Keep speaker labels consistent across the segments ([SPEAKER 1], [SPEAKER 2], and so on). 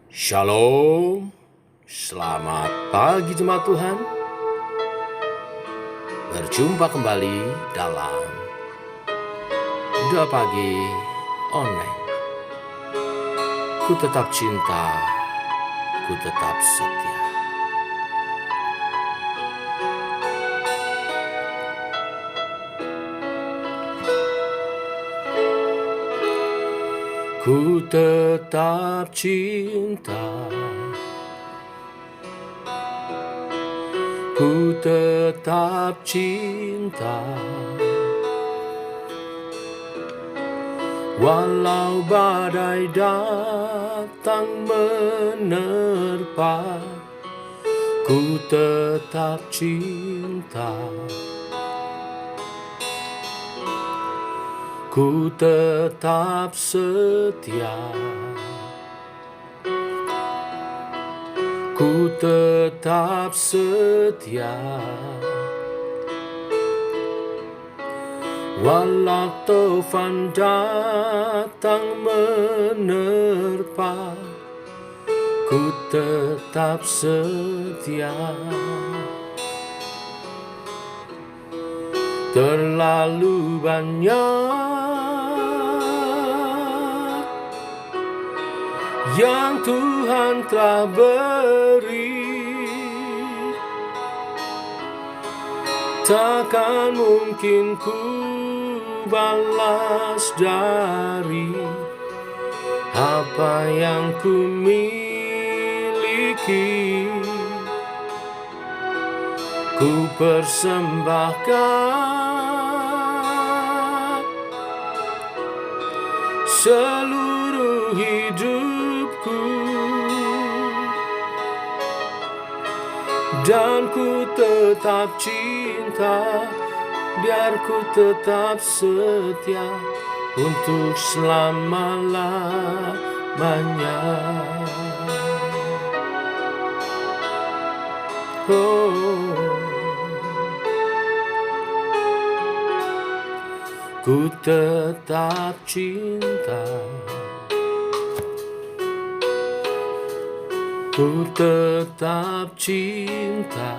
[SPEAKER 1] Shalom, selamat pagi jemaat Tuhan. Berjumpa kembali dalam Doa Pagi Online. Ku tetap cinta, ku tetap setia. Ku tetap cinta, ku tetap cinta, walau badai datang menerpa. Ku tetap cinta, ku tetap setia, ku tetap setia, walau taufan datang menerpa. Ku tetap setia. Terlalu banyak yang Tuhan telah beri, takkan mungkin ku balas dari apa yang ku miliki. Ku persembahkan seluruh hidupku, dan ku tetap cinta, biar ku tetap setia untuk selama-lamanya. Ku tetap cinta, ku tetap cinta,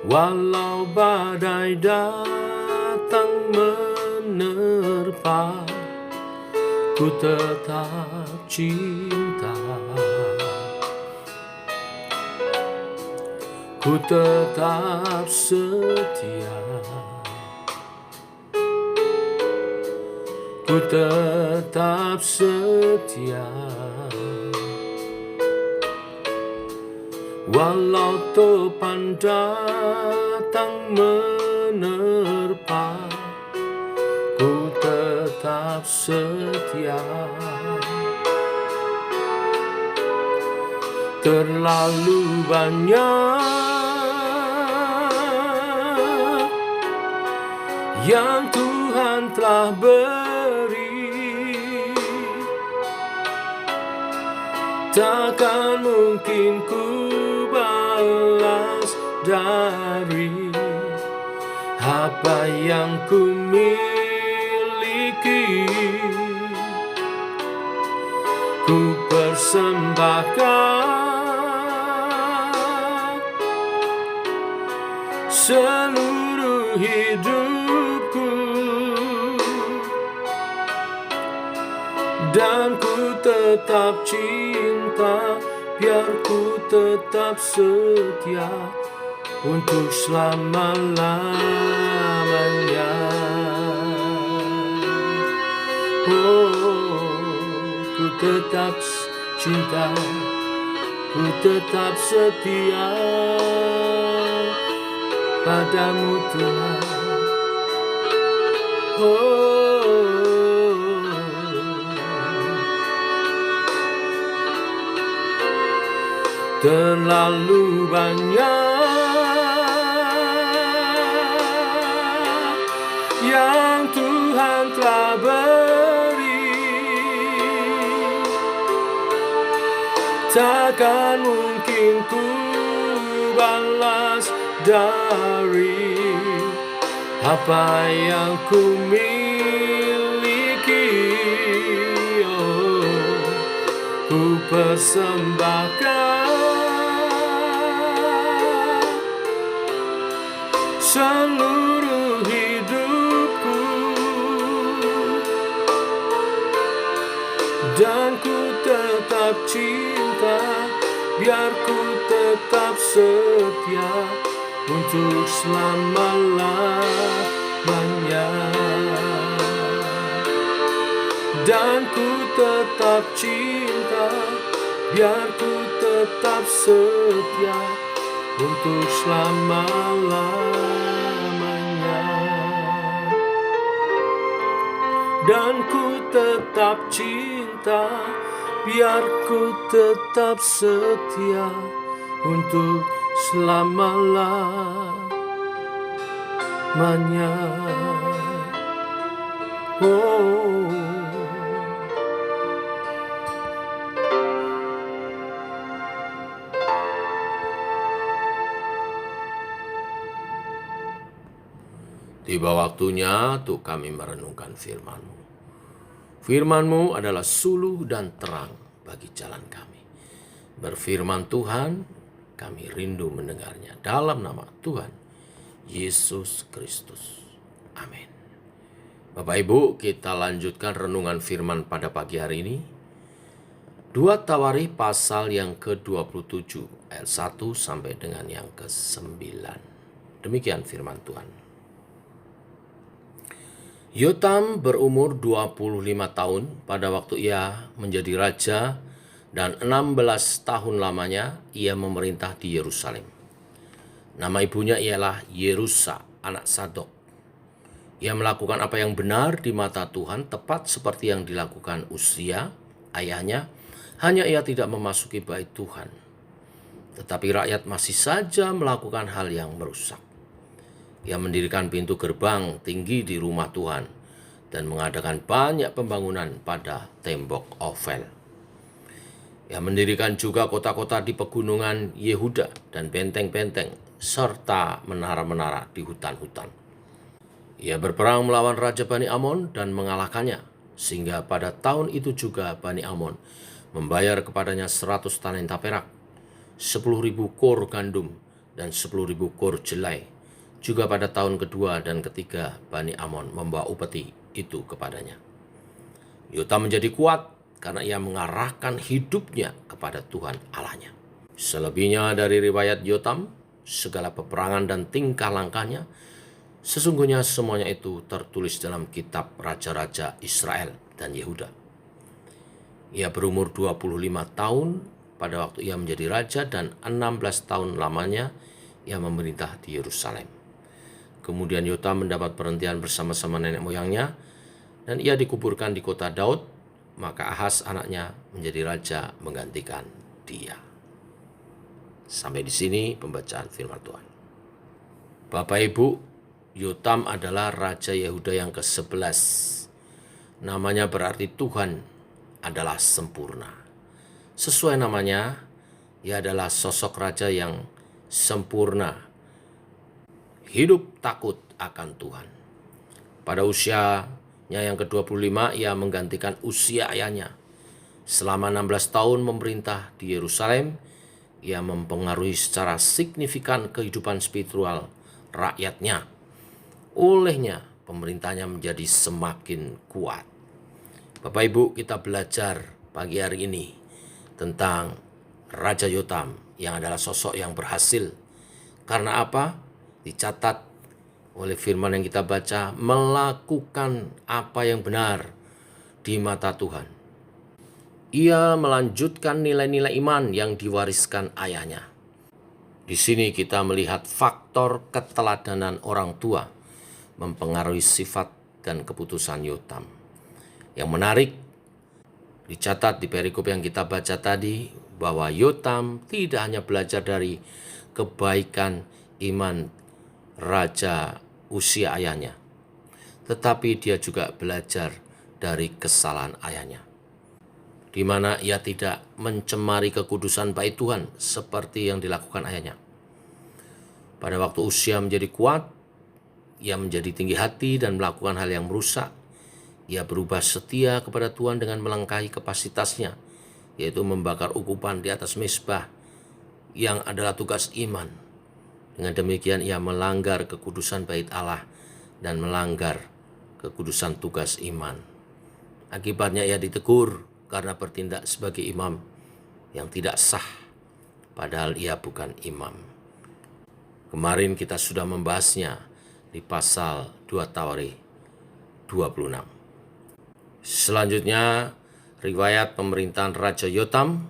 [SPEAKER 1] walau badai datang menerpa. Ku tetap cinta, ku tetap setia, ku tetap setia, walau topan datang menerpa. Ku tetap setia. Terlalu banyak yang Tuhan telah beri, takkan mungkin ku balas dari apa yang ku miliki. Ku persembahkan seluruh hidupku, dan ku tetap cinta, biar ku tetap setia untuk selama-lamanya. Ku tetap cinta, ku tetap setia padamu Tuhan. Terlalu banyak yang Tuhan telah beri, takkan mungkin ku balas dari apa yang ku miliki. ku persembahkan seluruh hidupku, dan ku tetap cinta, biar ku tetap setia untuk selama-lamanya. Dan ku tetap cinta, biar ku tetap setia untuk selama-lamanya. Dan ku tetap cinta, biar ku tetap setia untuk selama-lamanya. Oh. Tiba waktunya untuk kami merenungkan firman-Mu. Firman-Mu adalah suluh dan terang bagi jalan kami. Berfirman Tuhan, kami rindu mendengarnya. Dalam nama Tuhan Yesus Kristus. Amin. Bapak Ibu, kita lanjutkan renungan firman pada pagi hari ini. 2 Tawarikh pasal yang ke-27 ayat 1 sampai dengan yang ke-9. Demikian firman Tuhan. Yotam berumur 25 tahun pada waktu ia menjadi raja, dan 16 tahun lamanya ia memerintah di Yerusalem. Nama ibunya ialah Yerusa, anak Sadok. Ia melakukan apa yang benar di mata Tuhan, tepat seperti yang dilakukan Uzia, ayahnya, hanya ia tidak memasuki bait Tuhan. Tetapi rakyat masih saja melakukan hal yang merusak. Ia mendirikan pintu gerbang tinggi di rumah Tuhan dan mengadakan banyak pembangunan pada tembok Ofel. Ia mendirikan juga kota-kota di pegunungan Yehuda dan benteng-benteng serta menara-menara di hutan-hutan. Ia berperang melawan Raja Bani Amon dan mengalahkannya, sehingga pada tahun itu juga Bani Amon membayar kepadanya 100 talenta perak, 10.000 kor gandum, dan 10.000 kor jelai. Juga pada tahun kedua dan ketiga Bani Amon membawa upeti itu kepadanya. Yotam menjadi kuat karena ia mengarahkan hidupnya kepada Tuhan Allahnya. Selebihnya dari riwayat Yotam, segala peperangan dan tingkah langkahnya, sesungguhnya semuanya itu tertulis dalam kitab Raja-Raja Israel dan Yehuda. Ia berumur 25 tahun pada waktu ia menjadi raja, dan 16 tahun lamanya ia memerintah di Yerusalem. Kemudian Yotam mendapat perhentian bersama-sama nenek moyangnya, dan ia dikuburkan di kota Daud. Maka Ahaz anaknya menjadi raja menggantikan dia. Sampai di sini pembacaan firman Tuhan. Bapak Ibu, Yotam adalah raja Yehuda yang ke-11. Namanya berarti Tuhan adalah sempurna. Sesuai namanya, ia adalah sosok raja yang sempurna, hidup takut akan Tuhan. Pada usianya yang ke-25, ia menggantikan Uzia ayahnya. Selama 16 tahun memerintah di Yerusalem, ia mempengaruhi secara signifikan kehidupan spiritual rakyatnya. Olehnya, pemerintahnya menjadi semakin kuat. Bapak Ibu, kita belajar pagi hari ini tentang Raja Yotam yang adalah sosok yang berhasil. Karena apa? Dicatat oleh firman yang kita baca, melakukan apa yang benar di mata Tuhan. Ia melanjutkan nilai-nilai iman yang diwariskan ayahnya. Di sini kita melihat faktor keteladanan orang tua mempengaruhi sifat dan keputusan Yotam. Yang menarik, dicatat di perikop yang kita baca tadi, bahwa Yotam tidak hanya belajar dari kebaikan iman Raja Uzia ayahnya, tetapi dia juga belajar dari kesalahan ayahnya, di mana ia tidak mencemari kekudusan bait Tuhan seperti yang dilakukan ayahnya. Pada waktu Uzia menjadi kuat, ia menjadi tinggi hati dan melakukan hal yang merusak. Ia berubah setia kepada Tuhan dengan melangkahi kapasitasnya. yaitu membakar ukupan di atas mezbah yang adalah tugas iman. Dengan demikian ia melanggar kekudusan bait Allah dan melanggar kekudusan tugas iman. Akibatnya ia ditegur karena bertindak sebagai imam yang tidak sah, padahal ia bukan imam. Kemarin kita sudah membahasnya di pasal 2 Tawarikh 26. Selanjutnya, riwayat pemerintahan Raja Yotam.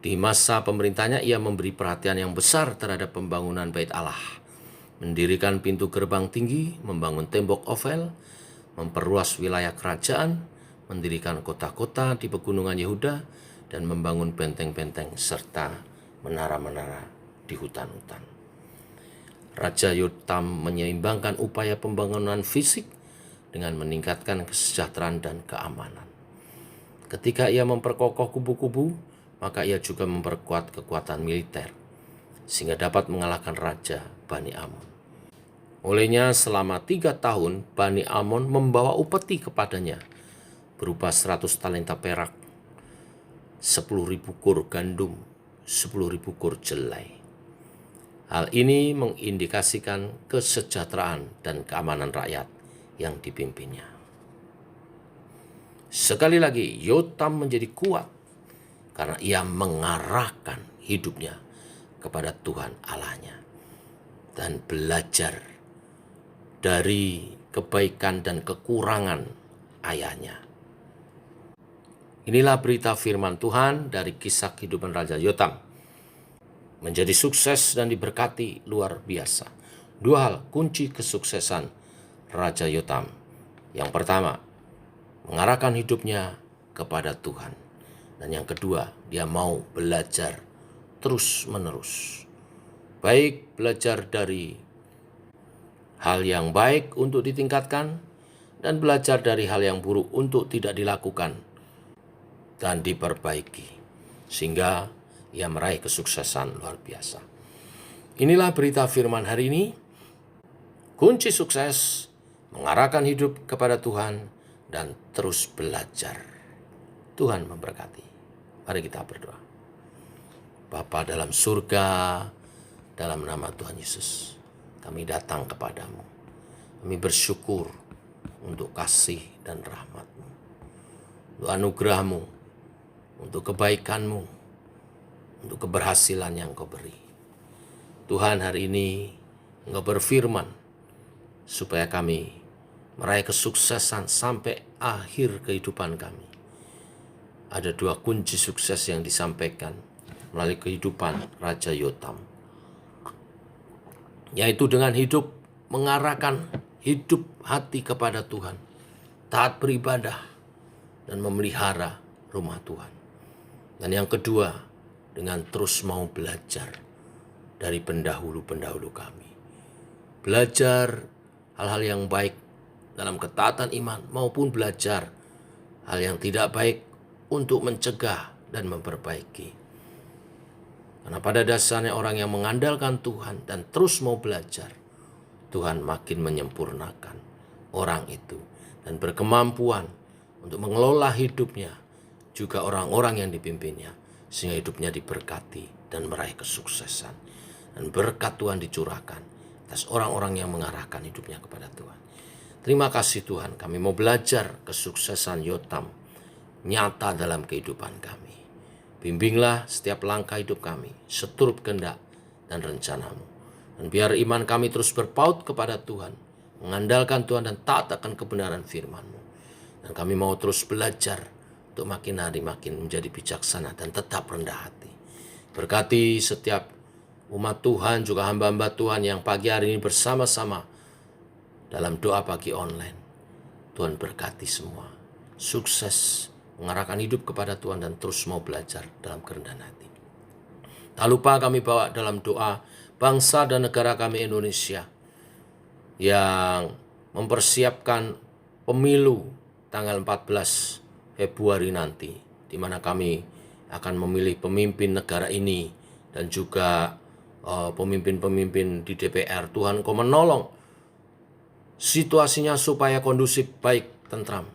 [SPEAKER 1] Di masa pemerintahnya ia memberi perhatian yang besar terhadap pembangunan bait Allah, mendirikan pintu gerbang tinggi, membangun tembok Ofel, memperluas wilayah kerajaan, mendirikan kota-kota di pegunungan Yehuda, dan membangun benteng-benteng serta menara-menara di hutan-hutan. Raja Yotam menyeimbangkan upaya pembangunan fisik dengan meningkatkan kesejahteraan dan keamanan. Ketika ia memperkokoh kubu-kubu, maka ia juga memperkuat kekuatan militer, sehingga dapat mengalahkan Raja Bani Amon. Olehnya selama 3 tahun, Bani Amon membawa upeti kepadanya, berupa 100 talenta perak, 10.000 kur gandum, 10.000 kur jelai. Hal ini mengindikasikan kesejahteraan dan keamanan rakyat yang dipimpinnya. Sekali lagi, Yotam menjadi kuat karena ia mengarahkan hidupnya kepada Tuhan Allahnya dan belajar dari kebaikan dan kekurangan ayahnya. Inilah berita firman Tuhan dari kisah kehidupan Raja Yotam. Menjadi sukses dan diberkati luar biasa. 2 hal kunci kesuksesan Raja Yotam. Yang pertama, mengarahkan hidupnya kepada Tuhan. Dan yang kedua, dia mau belajar terus-menerus. Baik belajar dari hal yang baik untuk ditingkatkan, dan belajar dari hal yang buruk untuk tidak dilakukan dan diperbaiki. Sehingga ia meraih kesuksesan luar biasa. Inilah berita firman hari ini. Kunci sukses, mengarahkan hidup kepada Tuhan, dan terus belajar. Tuhan memberkati. Mari kita berdoa. Bapa dalam surga, dalam nama Tuhan Yesus, kami datang kepadamu. Kami bersyukur untuk kasih dan rahmat-Mu, untuk anugerah-Mu, untuk kebaikan-Mu, untuk keberhasilan yang Kau beri. Tuhan, hari ini Engkau berfirman supaya kami meraih kesuksesan sampai akhir kehidupan kami. Ada 2 kunci sukses yang disampaikan melalui kehidupan Raja Yotam, yaitu dengan hidup mengarahkan hidup hati kepada Tuhan, taat beribadah, dan memelihara rumah Tuhan. Dan yang kedua, dengan terus mau belajar dari pendahulu-pendahulu kami. Belajar hal-hal yang baik dalam ketaatan iman, maupun belajar hal yang tidak baik untuk mencegah dan memperbaiki. Karena pada dasarnya orang yang mengandalkan Tuhan dan terus mau belajar, Tuhan makin menyempurnakan orang itu dan berkemampuan untuk mengelola hidupnya, juga orang-orang yang dipimpinnya, sehingga hidupnya diberkati dan meraih kesuksesan. Dan berkat Tuhan dicurahkan atas orang-orang yang mengarahkan hidupnya kepada Tuhan. Terima kasih Tuhan, kami mau belajar kesuksesan Yotam nyata dalam kehidupan kami. Bimbinglah setiap langkah hidup kami, seturut kehendak dan rencana-Mu. Dan biar iman kami terus berpaut kepada Tuhan, mengandalkan Tuhan dan taat akan kebenaran firman-Mu. Dan kami mau terus belajar untuk makin hari makin menjadi bijaksana dan tetap rendah hati. Berkati setiap umat Tuhan, juga hamba-hamba Tuhan yang pagi hari ini bersama-sama dalam doa pagi online. Tuhan berkati semua. Sukses mengarahkan hidup kepada Tuhan dan terus mau belajar dalam kerendahan hati. Tak lupa kami bawa dalam doa bangsa dan negara kami Indonesia yang mempersiapkan pemilu tanggal 14 Februari nanti, di mana kami akan memilih pemimpin negara ini dan juga pemimpin-pemimpin di DPR. Tuhan Kau menolong situasinya supaya kondusif, baik, tentram,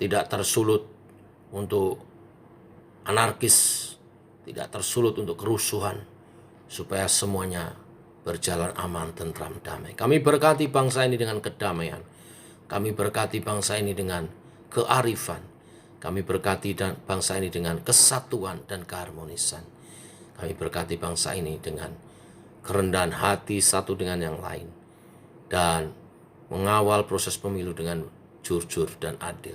[SPEAKER 1] tidak tersulut untuk anarkis, tidak tersulut untuk kerusuhan, supaya semuanya berjalan aman, tentram, damai. Kami berkati bangsa ini dengan kedamaian. Kami berkati bangsa ini dengan kearifan. Kami berkati bangsa ini dengan kesatuan dan keharmonisan. Kami berkati bangsa ini dengan kerendahan hati satu dengan yang lain. Dan mengawal proses pemilu dengan jujur dan adil.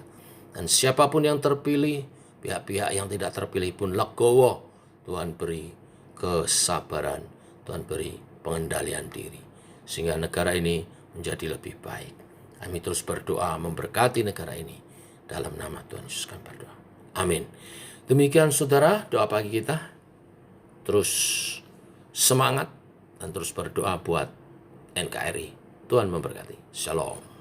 [SPEAKER 1] Dan siapapun yang terpilih, pihak-pihak yang tidak terpilih pun legowo. Tuhan beri kesabaran, Tuhan beri pengendalian diri, sehingga negara ini menjadi lebih baik. Kami terus berdoa memberkati negara ini. Dalam nama Tuhan Yesus kami berdoa. Amin. Demikian saudara, doa pagi kita. Terus semangat dan terus berdoa buat NKRI. Tuhan memberkati. Shalom.